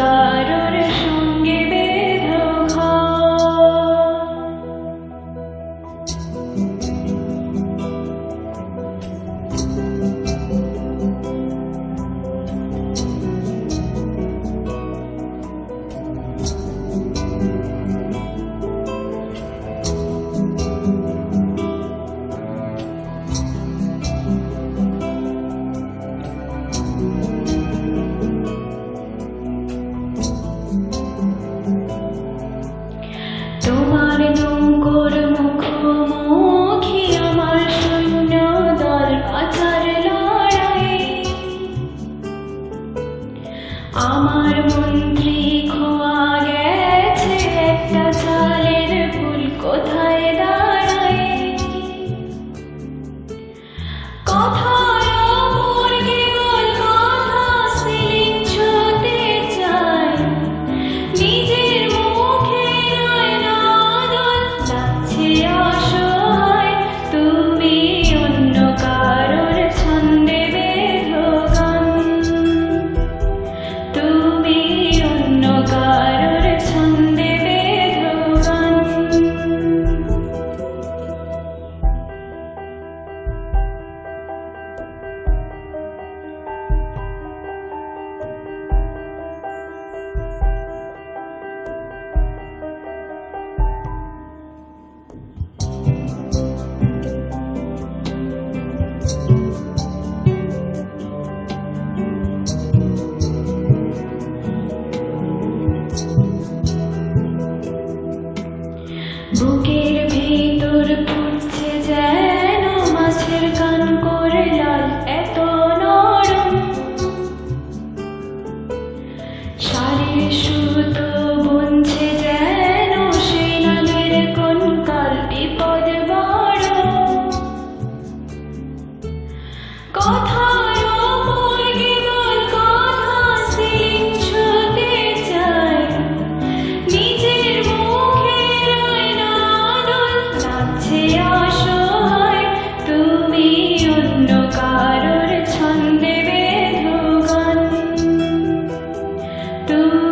কারোর সঙ্গে বেঁধো ঘর। তোমার নোংর মুখোমুখি আমার সৈন্য দল আচার লড়াই। আমার মন্ত্রী খোয়া গেছে একটা চালের ফুল কোথায় দাঁড়ায়। কথার ওপর কেবল কথা সিলিং ছুঁতে চায়, নিজের মুখে নয় নাদল লাগছে অসহায়। তুমি অন্য কারোর ছন্দে বেঁধো গান, তুমি অন্য কারোর ছন্দে বেঁধো গান। বুকের ভিতর ফুটছে যেন মাছের কান করে লাল, এত নরম শাড়ির সুতো বুনছে যেন সেই নাগের কোন কাল, বিপদ বড়। কথার ওপর কেবল কথা সিলিং ছুঁতে চায়, নিজের মুখে রয় নাদল লাগছে অসহায়। তুমি অন্য কারোর ছন্দে বেঁধো গান, তুমি